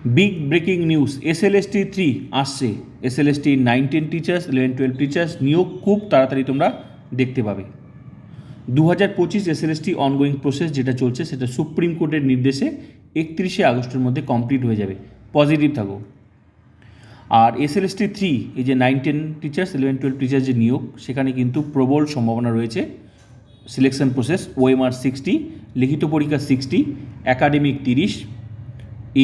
Big breaking news, SLST 3 আসছে। SLST 9-10 teachers, 11-12 teachers নিয়োগ খুব তাড়াতাড়ি তোমরা দেখতে পাবে। 2025 SLST অনগোয়িং প্রসেস যেটা চলছে সেটা সুপ্রিম কোর্টের নির্দেশে 31শে আগস্টের মধ্যে কমপ্লিট হয়ে যাবে। পজিটিভ থাকো। আর SLST 3 এই যে 9-10 টিচার্স, 11-12 টিচার্স যে নিয়োগ, সেখানে কিন্তু প্রবল সম্ভাবনা রয়েছে। সিলেকশন প্রসেস OMR 60, লিখিত পরীক্ষা 60, একাডেমিক 30,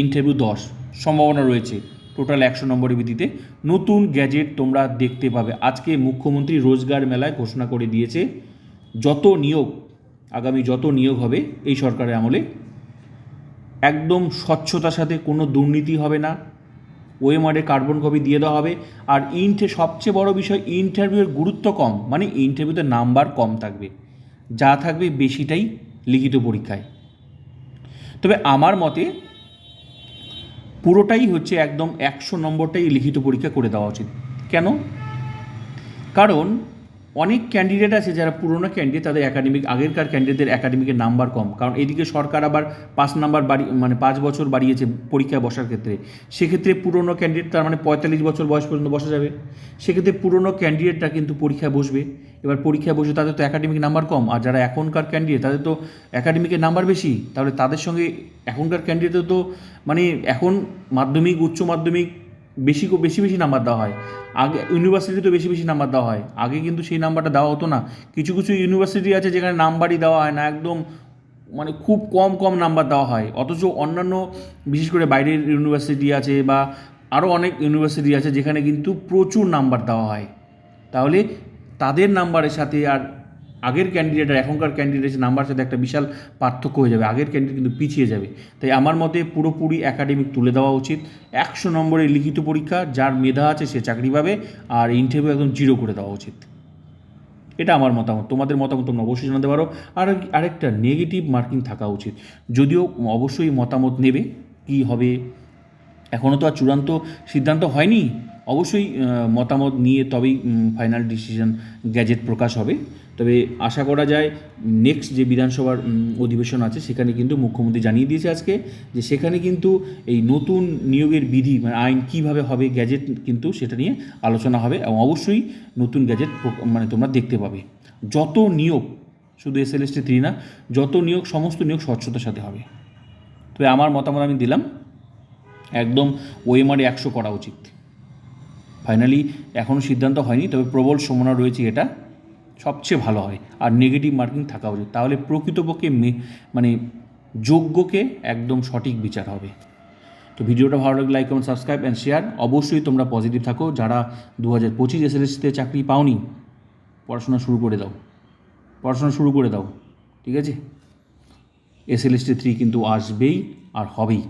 ইন্টারভিউ 10, সম্ভাবনা রয়েছে টোটাল 100 নম্বরের ভিত্তিতে। নতুন গ্যাজেট তোমরা দেখতে পাবে। আজকে মুখ্যমন্ত্রী রোজগার মেলায় ঘোষণা করে দিয়েছে যত নিয়োগ, আগামী যত নিয়োগ হবে এই সরকারের আমলে, একদম স্বচ্ছতার সাথে, কোনো দুর্নীতি হবে না, OMR কার্বন কপি দিয়ে দেওয়া হবে। আর সবচেয়ে বড় বিষয়, ইন্টারভিউয়ের গুরুত্ব কম, মানে ইন্টারভিউতে নাম্বার কম থাকবে, যা থাকবে বেশিটাই লিখিত পরীক্ষায়। তবে আমার মতে পুরোটাই হচ্ছে একদম 100 নম্বরটাই লিখিত পরীক্ষা করে দেওয়া উচিত। কেন? কারণ অনেক ক্যান্ডিডেট আছে যারা পুরোনো ক্যান্ডিডেট, তাদের আগেরকার ক্যান্ডিডেটদের একাডেমিকের নাম্বার কম, কারণ এদিকে সরকার আবার 5 নাম্বার 5 বছর বাড়িয়েছে পরীক্ষায় বসার ক্ষেত্রে। সেক্ষেত্রে পুরোনো ক্যান্ডিডেট, তার মানে 45 বছর বয়স পর্যন্ত বসা যাবে। সেক্ষেত্রে পুরোনো ক্যান্ডিডেটরা কিন্তু পরীক্ষায় বসবে। এবার পরীক্ষায় বসে তাদের তো একাডেমিক নাম্বার কম, আর যারা এখনকার ক্যান্ডিডেট তাদের তো একাডেমিকের নাম্বার বেশি। তাহলে তাদের সঙ্গে এখনকার ক্যান্ডিডেটও তো, মানে এখন মাধ্যমিক, উচ্চ মাধ্যমিক বেশি নাম্বার দেওয়া হয়। আগে ইউনিভার্সিটিতে বেশি নাম্বার দেওয়া হয়, আগে কিন্তু সেই নাম্বারটা দেওয়া হতো না। কিছু ইউনিভার্সিটি আছে যেখানে নাম্বারই দেওয়া হয় না, একদম মানে খুব কম নাম্বার দেওয়া হয়। অথচ অন্যান্য, বিশেষ করে বাইরের ইউনিভার্সিটি আছে বা আরও অনেক ইউনিভার্সিটি আছে যেখানে কিন্তু প্রচুর নাম্বার দেওয়া হয়। তাহলে তাদের নাম্বারের সাথে আর আগের ক্যান্ডিডেট আর এখনকার ক্যান্ডিডেটের নাম্বারের সাথে একটা বিশাল পার্থক্য হয়ে যাবে। আগের ক্যান্ডিডেট কিন্তু পিছিয়ে যাবে। তাই আমার মতে পুরোপুরি একাডেমিক তুলে দেওয়া উচিত। 100 নম্বরের লিখিত পরীক্ষা, যার মেধা আছে সে চাকরি পাবে, আর ইন্টারভিউ একদম 0 করে দেওয়া উচিত। এটা আমার মতামত। তোমাদের মতামত তোমরা অবশ্যই জানাতে পারো। আর আরেকটা, নেগেটিভ মার্কিং থাকা উচিত। যদিও অবশ্যই মতামত নেবে, কী হবে এখনও তো আর চূড়ান্ত সিদ্ধান্ত হয়নি। অবশ্যই মতামত নিয়ে তবেই ফাইনাল ডিসিশন, গ্যাজেট প্রকাশ হবে। তবে আশা করা যায় নেক্সট যে বিধানসভার অধিবেশন আছে সেখানে কিন্তু মুখ্যমন্ত্রী জানিয়ে দিয়েছে আজকে যে সেখানে কিন্তু এই নতুন নিয়োগের বিধি, মানে আইন কীভাবে হবে, গ্যাজেট কিন্তু সেটা নিয়ে আলোচনা হবে। এবং অবশ্যই নতুন গ্যাজেট মানে তোমরা দেখতে পাবে। যত নিয়োগ, শুধু SLST 3 না, যত নিয়োগ, সমস্ত নিয়োগ স্বচ্ছতার সাথে হবে। তবে আমার মতামত আমি দিলাম, একদম OMR 100 করা উচিত। ফাইনালি এখনও সিদ্ধান্ত হয়নি, তবে প্রবল সম্ভাবনা রয়েছে এটা সবচেয়ে ভালো হয়। আর নেগেটিভ মার্কিং থাকা উচিত, তাহলে প্রকৃতপক্ষে মানে যোগ্যকে একদম সঠিক বিচার হবে। তো ভিডিওটা ভালো লাগলে like, comment, subscribe and share. অবশ্যই তোমরা পজিটিভ থাকো। যারা 2025 SLSTতে চাকরি পাওনি, পড়াশোনা শুরু করে দাও, ঠিক আছে? SLST 3 কিন্তু আসবেই আর হবেই।